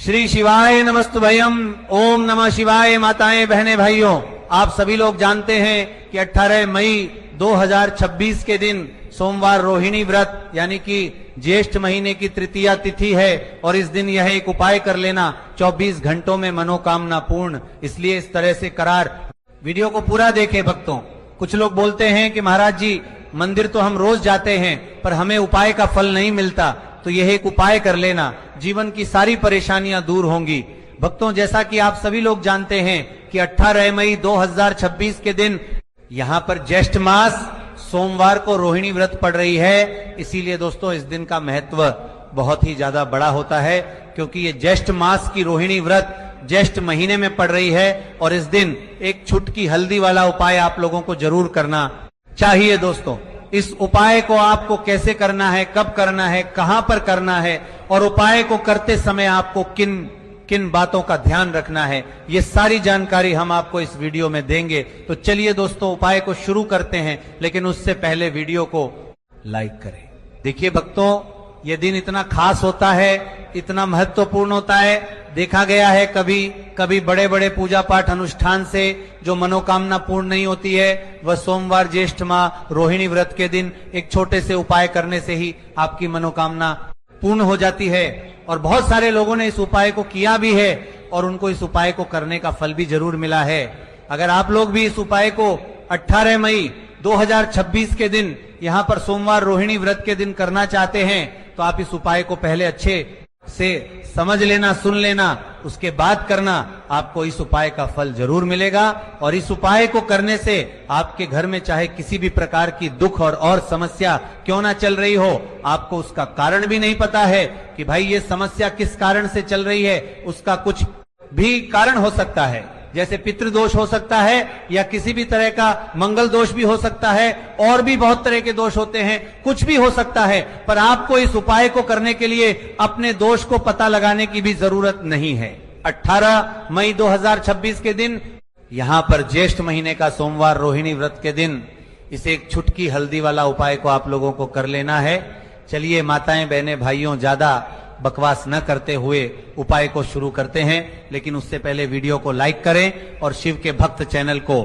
श्री शिवाय नमस्तुभयम। ओम नमः शिवाय। माताएं बहनें भाइयों, आप सभी लोग जानते हैं कि 18 मई 2026 के दिन सोमवार रोहिणी व्रत यानी कि ज्येष्ठ महीने की तृतीया तिथि है और इस दिन यह एक उपाय कर लेना 24 घंटों में मनोकामना पूर्ण। इसलिए इस तरह से करार वीडियो को पूरा देखें भक्तों। कुछ लोग बोलते हैं कि महाराज जी मंदिर तो हम रोज जाते हैं पर हमें उपाय का फल नहीं मिलता, तो यह एक उपाय कर लेना, जीवन की सारी परेशानियां दूर होंगी। भक्तों, जैसा कि आप सभी लोग जानते हैं कि 18 मई 2026 के दिन यहां पर ज्येष्ठ मास सोमवार को रोहिणी व्रत पड़ रही है। इसीलिए दोस्तों इस दिन का महत्व बहुत ही ज्यादा बड़ा होता है, क्योंकि ये ज्येष्ठ मास की रोहिणी व्रत ज्येष्ठ महीने में पड़ रही है और इस दिन एक छुटकी हल्दी वाला उपाय आप लोगों को जरूर करना चाहिए। दोस्तों, इस उपाय को आपको कैसे करना है, कब करना है, कहां पर करना है और उपाय को करते समय आपको किन किन बातों का ध्यान रखना है, ये सारी जानकारी हम आपको इस वीडियो में देंगे। तो चलिए दोस्तों उपाय को शुरू करते हैं, लेकिन उससे पहले वीडियो को लाइक करें। देखिए भक्तों, ये दिन इतना खास होता है, इतना महत्वपूर्ण होता है। देखा गया है कभी कभी बड़े बड़े पूजा पाठ अनुष्ठान से जो मनोकामना पूर्ण नहीं होती है, वह सोमवार ज्येष्ठ माह रोहिणी व्रत के दिन एक छोटे से उपाय करने से ही आपकी मनोकामना पूर्ण हो जाती है। और बहुत सारे लोगों ने इस उपाय को किया भी है और उनको इस उपाय को करने का फल भी जरूर मिला है। अगर आप लोग भी इस उपाय को 18 मई 2026 के दिन यहां पर सोमवार रोहिणी व्रत के दिन करना चाहते हैं, तो आप इस उपाय को पहले अच्छे से समझ लेना, सुन लेना, उसके बाद करना। आपको इस उपाय का फल जरूर मिलेगा और इस उपाय को करने से आपके घर में चाहे किसी भी प्रकार की दुख और समस्या क्यों ना चल रही हो, आपको उसका कारण भी नहीं पता है कि भाई ये समस्या किस कारण से चल रही है, उसका कुछ भी कारण हो सकता है। जैसे पितृदोष हो सकता है या किसी भी तरह का मंगल दोष भी हो सकता है, और भी बहुत तरह के दोष होते हैं, कुछ भी हो सकता है। पर आपको इस उपाय को करने के लिए अपने दोष को पता लगाने की भी जरूरत नहीं है। 18 मई 2026 के दिन यहां पर ज्येष्ठ महीने का सोमवार रोहिणी व्रत के दिन इस एक छुटकी हल्दी वाला उपाय को आप लोगों को कर लेना है। चलिए माताएं बहनें भाइयों, ज्यादा बकवास न करते हुए उपाय को शुरू करते हैं, लेकिन उससे पहले वीडियो को लाइक करें और शिव के भक्त चैनल को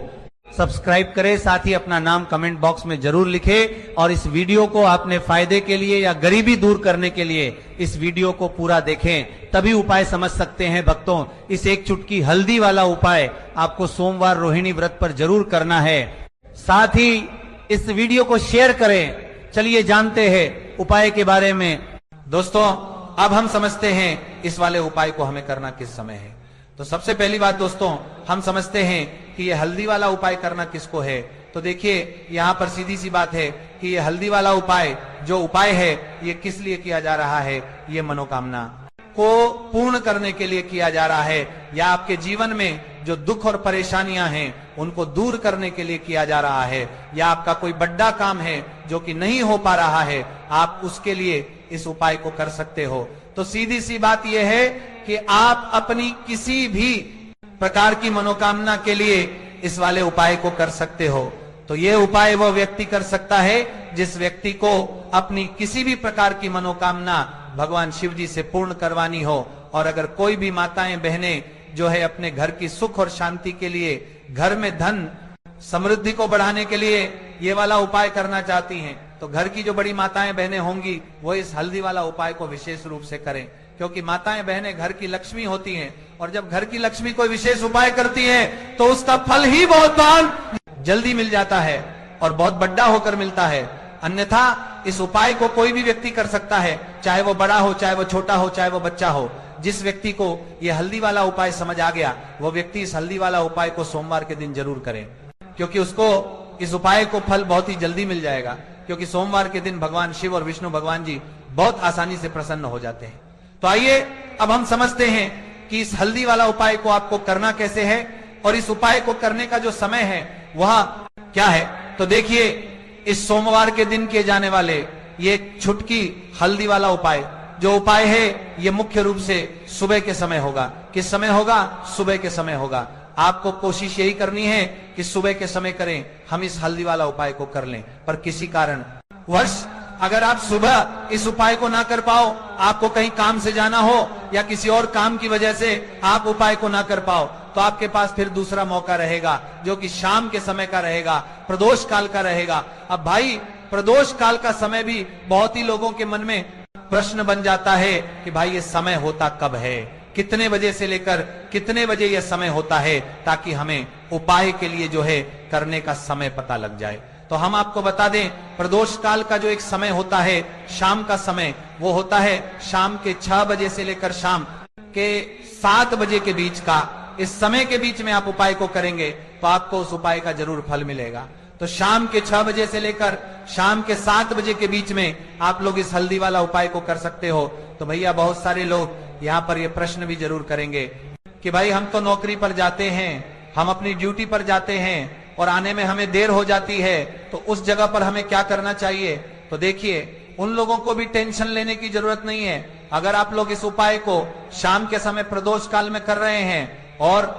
सब्सक्राइब करें। साथ ही अपना नाम कमेंट बॉक्स में जरूर लिखें और इस वीडियो को अपने फायदे के लिए या गरीबी दूर करने के लिए इस वीडियो को पूरा देखें, तभी उपाय समझ सकते हैं। भक्तों, इस एक चुटकी हल्दी वाला उपाय आपको सोमवार रोहिणी व्रत पर जरूर करना है। साथ ही इस वीडियो को शेयर करें। चलिए जानते हैं उपाय के बारे में। दोस्तों, अब हम समझते हैं इस वाले उपाय को हमें करना किस समय है। तो सबसे पहली बात दोस्तों, हम समझते हैं कि ये हल्दी वाला उपाय करना किसको है। तो देखिए यहाँ पर सीधी सी बात है कि ये हल्दी वाला उपाय जो उपाय है ये किस लिए किया जा रहा है। ये मनोकामना को पूर्ण करने के लिए किया जा रहा है, या आपके जीवन में जो दुख और परेशानियां हैं उनको दूर करने के लिए किया जा रहा है, या आपका कोई बड़ा काम है जो कि नहीं हो पा रहा है, आप उसके लिए इस उपाय को कर सकते हो। तो सीधी सी बात यह है कि आप अपनी किसी भी प्रकार की मनोकामना के लिए इस वाले उपाय को कर सकते हो। तो यह उपाय वह व्यक्ति कर सकता है जिस व्यक्ति को अपनी किसी भी प्रकार की मनोकामना भगवान शिव जी से पूर्ण करवानी हो। और अगर कोई भी माताएं बहनें जो है अपने घर की सुख और शांति के लिए, घर में धन समृद्धि को बढ़ाने के लिए ये वाला उपाय करना चाहती हैं, तो घर की जो बड़ी माताएं बहनें होंगी वो इस हल्दी वाला उपाय को विशेष रूप से करें, क्योंकि माताएं बहनें घर की लक्ष्मी होती हैं और जब घर की लक्ष्मी कोई विशेष उपाय करती हैं तो उसका फल ही बहुत जल्दी मिल जाता है और बहुत बड़ा होकर मिलता है। अन्यथा इस उपाय को कोई भी व्यक्ति कर सकता है, चाहे वो बड़ा हो, चाहे वो छोटा हो, चाहे वो बच्चा हो। जिस व्यक्ति को यह हल्दी वाला उपाय समझ आ गया, वो व्यक्ति इस हल्दी वाला उपाय को सोमवार के दिन जरूर करे, क्योंकि उसको इस उपाय को फल बहुत ही जल्दी मिल जाएगा। क्योंकि सोमवार के दिन भगवान शिव और विष्णु भगवान जी बहुत आसानी से प्रसन्न हो जाते हैं। तो आइए अब हम समझते हैं कि इस हल्दी वाला उपाय को आपको करना कैसे है और इस उपाय को करने का जो समय है वह क्या है। तो देखिए, इस सोमवार के दिन किए जाने वाले ये छुटकी हल्दी वाला उपाय जो उपाय है ये मुख्य रूप से सुबह के समय होगा। किस समय होगा? सुबह के समय होगा। आपको कोशिश यही करनी है कि सुबह के समय करें, हम इस हल्दी वाला उपाय को कर लें। पर किसी कारण वर्ष अगर आप सुबह इस उपाय को ना कर पाओ, आपको कहीं काम से जाना हो या किसी और काम की वजह से आप उपाय को ना कर पाओ, तो आपके पास फिर दूसरा मौका रहेगा जो कि शाम के समय का रहेगा, प्रदोष काल का रहेगा। अब भाई प्रदोष काल का समय भी बहुत ही लोगों के मन में प्रश्न बन जाता है कि भाई ये समय होता कब है, कितने बजे से लेकर कितने बजे यह समय होता है, ताकि हमें उपाय के लिए जो है करने का समय पता लग जाए। तो हम आपको बता दें, प्रदोष काल का जो एक समय होता है शाम का समय, वो होता है शाम के 6 बजे से लेकर शाम के 7 बजे के बीच का। इस समय के बीच में आप उपाय को करेंगे तो आपको उस उपाय का जरूर फल मिलेगा। तो शाम के 6 बजे से लेकर शाम के 7 बजे के बीच में आप लोग इस हल्दी वाला उपाय को कर सकते हो। तो भैया बहुत सारे लोग यहाँ पर ये प्रश्न भी जरूर करेंगे कि भाई हम तो नौकरी पर जाते हैं, हम अपनी ड्यूटी पर जाते हैं और आने में हमें देर हो जाती है, तो उस जगह पर हमें क्या करना चाहिए। तो देखिए, उन लोगों को भी टेंशन लेने की जरूरत नहीं है। अगर आप लोग इस उपाय को शाम के समय प्रदोष काल में कर रहे हैं और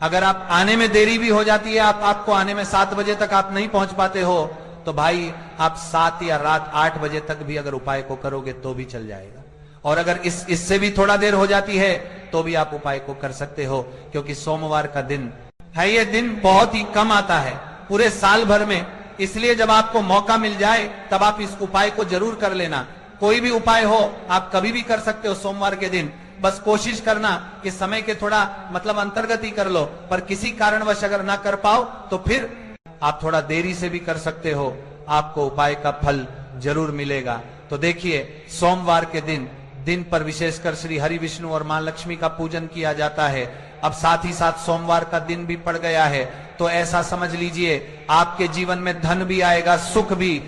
अगर आप आने में देरी भी हो जाती है, आपको आने में 7 बजे तक आप नहीं पहुंच पाते हो, तो भाई आप 7 या रात 8 बजे तक भी अगर उपाय को करोगे तो भी चल जाएगा। और अगर इससे भी थोड़ा देर हो जाती है तो भी आप उपाय को कर सकते हो, क्योंकि सोमवार का दिन है, ये दिन बहुत ही कम आता है पूरे साल भर में। इसलिए जब आपको मौका मिल जाए तब आप इस उपाय को जरूर कर लेना। कोई भी उपाय हो आप कभी भी कर सकते हो सोमवार के दिन। बस कोशिश करना कि समय के थोड़ा मतलब अंतर्गत ही कर लो, पर किसी कारणवश अगर ना कर पाओ तो फिर आप थोड़ा देरी से भी कर सकते हो, आपको उपाय का फल जरूर मिलेगा। तो देखिए, सोमवार के दिन पर विशेषकर श्री हरि विष्णु और मां लक्ष्मी का पूजन किया जाता है। अब साथ ही साथ सोमवार का दिन भी पड़ गया है, तो ऐसा समझ लीजिए आपके जीवन में धन भी आएगा, सुख भी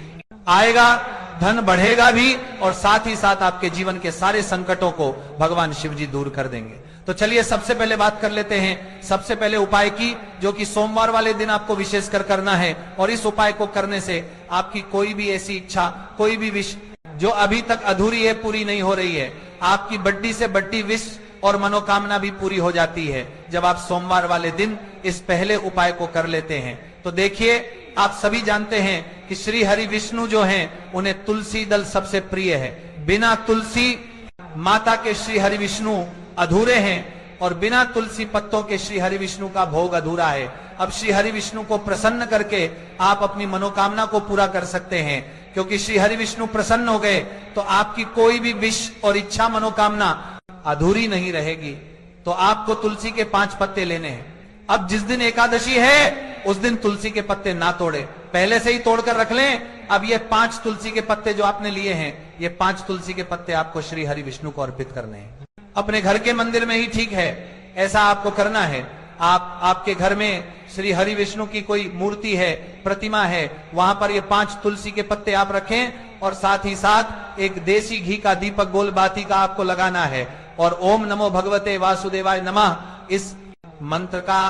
आएगा, धन बढ़ेगा भी, और साथ ही साथ आपके जीवन के सारे संकटों को भगवान शिव जी दूर कर देंगे। तो चलिए सबसे पहले बात कर लेते हैं सबसे पहले उपाय की, जो कि सोमवार वाले दिन आपको विशेषकर करना है। और इस उपाय को करने से आपकी कोई भी ऐसी इच्छा, कोई भी विश जो अभी तक अधूरी है, पूरी नहीं हो रही है, आपकी बड्डी से बड्डी विश और मनोकामना भी पूरी हो जाती है जब आप सोमवार वाले दिन इस पहले उपाय को कर लेते हैं। तो देखिए, आप सभी जानते हैं कि श्री हरि विष्णु जो हैं, उन्हें तुलसी दल सबसे प्रिय है। बिना तुलसी माता के श्री हरि विष्णु अधूरे हैं, और बिना तुलसी पत्तों के श्री हरि विष्णु का भोग अधूरा है। अब श्री हरि विष्णु को प्रसन्न करके आप अपनी मनोकामना को पूरा कर सकते हैं, क्योंकि श्री हरि विष्णु प्रसन्न हो गए तो आपकी कोई भी विश और इच्छा मनोकामना अधूरी नहीं रहेगी। तो आपको तुलसी के 5 पत्ते लेने हैं। अब जिस दिन एकादशी है उस दिन तुलसी के पत्ते ना तोड़े, पहले से ही तोड़कर रख लें। अब ये 5 तुलसी के पत्ते जो आपने लिए हैं, ये 5 तुलसी के पत्ते आपको श्री हरि विष्णु को अर्पित करने हैं। अपने घर के मंदिर में ही ठीक है, ऐसा आपको करना है। आपके घर में श्री हरि विष्णु की कोई मूर्ति है, प्रतिमा है, वहां पर ये 5 तुलसी के पत्ते आप रखें, और साथ ही साथ एक देसी घी का दीपक गोल बाती का आपको लगाना है, और ओम नमो भगवते वासुदेवाय नमः इस मंत्र का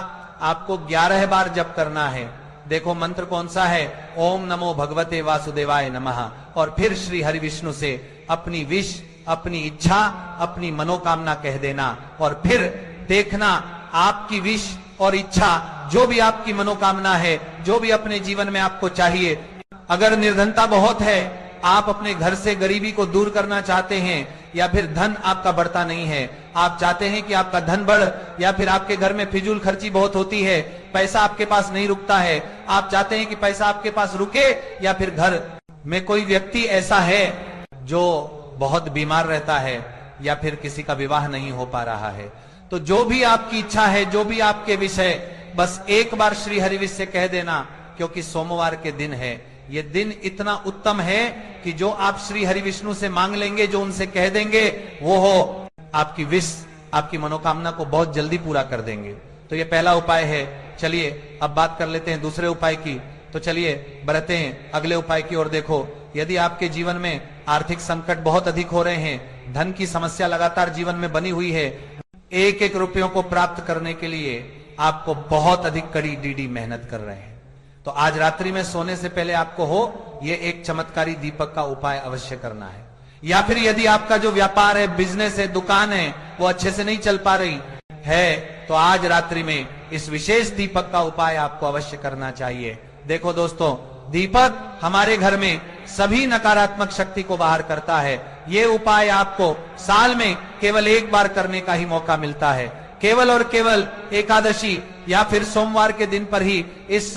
आपको 11 बार जप करना है। देखो मंत्र कौन सा है, ओम नमो भगवते वासुदेवाय नमः। और फिर श्री हरि विष्णु से अपनी विश, अपनी इच्छा, अपनी मनोकामना कह देना, और फिर देखना आपकी विश और इच्छा, जो भी आपकी मनोकामना है, जो भी अपने जीवन में आपको चाहिए। अगर निर्धनता बहुत है, आप अपने घर से गरीबी को दूर करना चाहते हैं, या फिर धन आपका बढ़ता नहीं है, आप चाहते हैं कि आपका धन बढ़, या फिर आपके घर में फिजूल खर्ची बहुत होती है, पैसा आपके पास नहीं रुकता है, आप चाहते हैं कि पैसा आपके पास रुके, या फिर घर में कोई व्यक्ति ऐसा है जो बहुत बीमार रहता है, या फिर किसी का विवाह नहीं हो पा रहा है, तो जो भी आपकी इच्छा है, जो भी आपके विषय, बस एक बार श्री हरि विष्णु से कह देना, क्योंकि सोमवार के दिन है। ये दिन इतना उत्तम है कि जो आप श्री हरि विष्णु से मांग लेंगे, जो उनसे कह देंगे, वो हो आपकी विश, आपकी मनोकामना को बहुत जल्दी पूरा कर देंगे। तो ये पहला उपाय है। चलिए अब बात कर लेते हैं दूसरे उपाय की। तो चलिए बढ़ते हैं अगले उपाय की ओर। देखो, यदि आपके जीवन में आर्थिक संकट बहुत अधिक हो रहे हैं, धन की समस्या लगातार जीवन में बनी हुई है, एक एक रुपयों को प्राप्त करने के लिए आपको बहुत अधिक कड़ी डीडी मेहनत कर रहे हैं, तो आज रात्रि में सोने से पहले आपको हो ये एक चमत्कारी दीपक का उपाय अवश्य करना है। या फिर यदि आपका जो व्यापार है, बिजनेस है, दुकान है, वो अच्छे से नहीं चल पा रही है, तो आज रात्रि में इस विशेष दीपक का उपाय आपको अवश्य करना चाहिए। देखो दोस्तों, दीपक हमारे घर में सभी नकारात्मक शक्ति को बाहर करता है। ये उपाय आपको साल में केवल एक बार करने का ही मौका मिलता है। केवल और केवल एकादशी या फिर सोमवार के दिन पर ही इस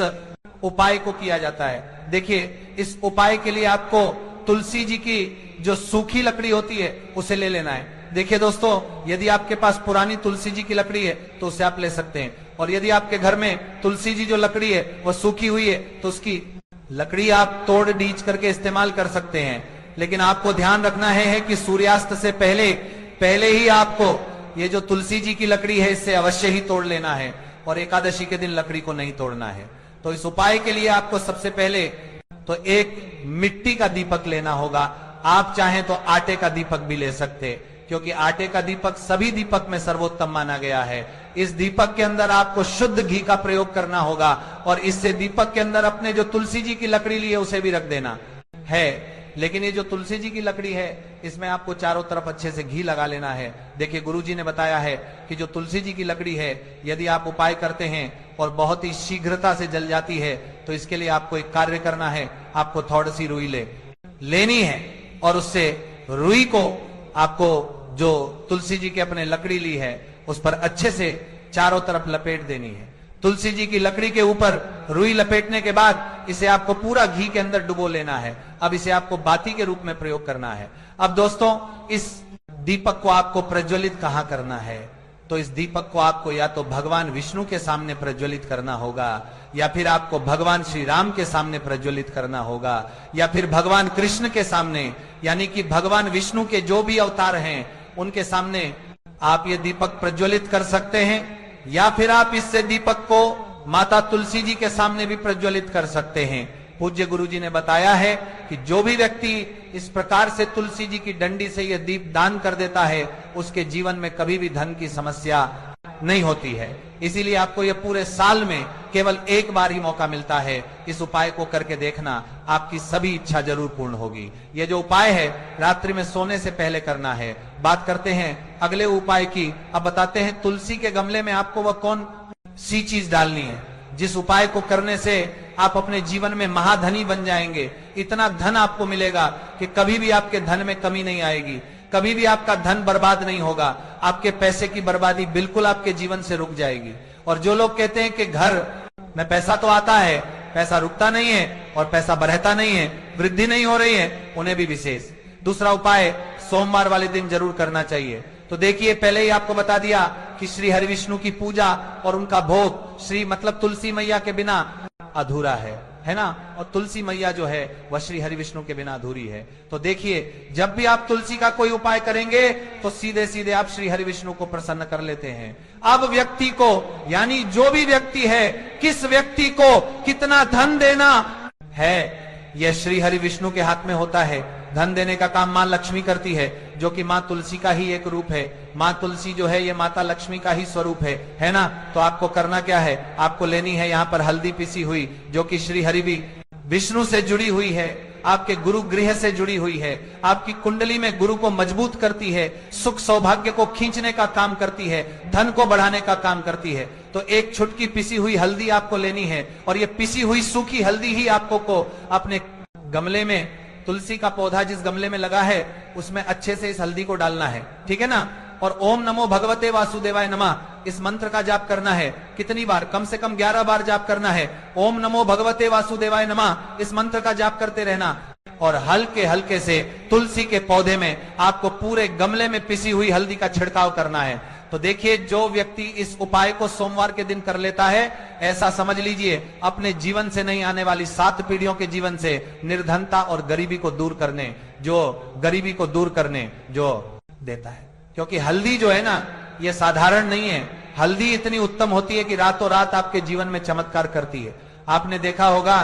उपाय को किया जाता है। देखिए, इस उपाय के लिए आपको तुलसी जी की जो सूखी लकड़ी होती है उसे ले लेना है। देखिए दोस्तों, यदि आपके पास पुरानी तुलसी जी की लकड़ी है तो उसे आप ले सकते हैं, और यदि आपके घर में तुलसी जी जो लकड़ी है वह सूखी हुई है तो उसकी लकड़ी आप तोड़ डीच करके इस्तेमाल कर सकते हैं। लेकिन आपको ध्यान रखना है कि सूर्यास्त से पहले ही आपको ये जो तुलसी जी की लकड़ी है इससे अवश्य ही तोड़ लेना है, और एकादशी के दिन लकड़ी को नहीं तोड़ना है। तो इस उपाय के लिए आपको सबसे पहले तो एक मिट्टी का दीपक लेना होगा। आप चाहें तो आटे का दीपक भी ले सकते, क्योंकि आटे का दीपक सभी दीपक में सर्वोत्तम माना गया है। इस दीपक के अंदर आपको शुद्ध घी का प्रयोग करना होगा, और इससे दीपक के अंदर अपने जो तुलसी जी की लकड़ी ली है उसे भी रख देना है। लेकिन ये जो तुलसी जी की लकड़ी है इसमें आपको चारों तरफ अच्छे से घी लगा लेना है। देखिए, गुरुजी ने बताया है कि जो तुलसी जी की लकड़ी है यदि आप उपाय करते हैं और बहुत ही शीघ्रता से जल जाती है तो इसके लिए आपको एक कार्य करना है। आपको थोड़ी सी रुई लेनी है, और उससे रुई को आपको जो तुलसी जी की अपने लकड़ी ली है उस पर अच्छे से चारों तरफ लपेट देनी है। तुलसी जी की लकड़ी के ऊपर रुई लपेटने के बाद इसे आपको पूरा घी के अंदर डुबो लेना है। अब इसे आपको बाती के रूप में प्रयोग करना है। अब दोस्तों, इस दीपक को आपको प्रज्वलित कहां करना है? तो इस दीपक को आपको या तो भगवान विष्णु के सामने प्रज्वलित करना होगा, या फिर आपको भगवान श्री राम के सामने प्रज्वलित करना होगा, या फिर भगवान कृष्ण के सामने, यानी कि भगवान विष्णु के जो भी अवतार हैं उनके सामने आप ये दीपक प्रज्वलित कर सकते हैं। या फिर आप इससे दीपक को माता तुलसी जी के सामने भी प्रज्वलित कर सकते हैं। पूज्य गुरुजी ने बताया है कि जो भी व्यक्ति इस प्रकार से तुलसी जी की डंडी से यह दीप दान कर देता है उसके जीवन में कभी भी धन की समस्या नहीं होती है। इसीलिए आपको यह पूरे साल में केवल एक बार ही मौका मिलता है। इस उपाय को करके देखना, आपकी सभी इच्छा जरूर पूर्ण होगी। यह जो उपाय है रात्रि में सोने से पहले करना है। बात करते हैं अगले उपाय की। अब बताते हैं तुलसी के गमले में आपको वह कौन सी चीज डालनी है जिस उपाय को करने से आप अपने जीवन में महाधनी बन जाएंगे। इतना धन आपको मिलेगा कि कभी भी आपके धन में कमी नहीं आएगी, कभी भी आपका धन बर्बाद नहीं होगा। आपके पैसे की बर्बादी बिल्कुल आपके जीवन से रुक जाएगी। और जो लोग कहते हैं कि घर में पैसा तो आता है, पैसा रुकता नहीं है और पैसा बढ़ता नहीं है, वृद्धि नहीं हो रही है, उन्हें भी विशेष दूसरा उपाय सोमवार वाले दिन जरूर करना चाहिए। तो देखिए, पहले ही आपको बता दिया कि श्री हरि विष्णु की पूजा और उनका भोग श्री मतलब तुलसी मैया के बिना अधूरा है ना। और तुलसी मैया जो है वह श्री हरि विष्णु के बिना अधूरी है। तो देखिए, जब भी आप तुलसी का कोई उपाय करेंगे तो सीधे सीधे आप श्री हरि विष्णु को प्रसन्न कर लेते हैं। अब व्यक्ति को, यानी जो भी व्यक्ति है, किस व्यक्ति को कितना धन देना है यह श्री हरि विष्णु के हाथ में होता है। धन देने का काम मां लक्ष्मी करती है, जो कि मां तुलसी का ही एक रूप है। मां तुलसी जो है ये माता लक्ष्मी का ही स्वरूप है ना। तो आपको करना क्या है, आपको लेनी है यहाँ पर हल्दी पिसी हुई, जो कि श्री हरि विष्णु से जुड़ी हुई है, आपके गुरु गृह से जुड़ी हुई है, आपकी कुंडली में गुरु को मजबूत करती है, सुख सौभाग्य को खींचने का काम करती है, धन को बढ़ाने का काम करती है। तो एक छुटकी पिसी हुई हल्दी आपको लेनी है, और ये पिसी हुई सूखी हल्दी ही आपको को अपने गमले में, तुलसी का पौधा जिस गमले में लगा है उसमें अच्छे से इस हल्दी को डालना है, ठीक है ना। और ओम नमो भगवते वासुदेवाय नमः इस मंत्र का जाप करना है। कितनी बार? कम से कम 11 बार जाप करना है। ओम नमो भगवते वासुदेवाय नमः इस मंत्र का जाप करते रहना, और हल्के हल्के से तुलसी के पौधे में आपको पूरे गमले में पिसी हुई हल्दी का छिड़काव करना है। तो देखिए, जो व्यक्ति इस उपाय को सोमवार के दिन कर लेता है, ऐसा समझ लीजिए अपने जीवन से नहीं आने वाली 7 पीढ़ियों के जीवन से निर्धनता और गरीबी को दूर करने, गरीबी को दूर करने जो देता है। क्योंकि हल्दी जो है ना, ये साधारण नहीं है। हल्दी इतनी उत्तम होती है कि रातों रात आपके जीवन में चमत्कार करती है। आपने देखा होगा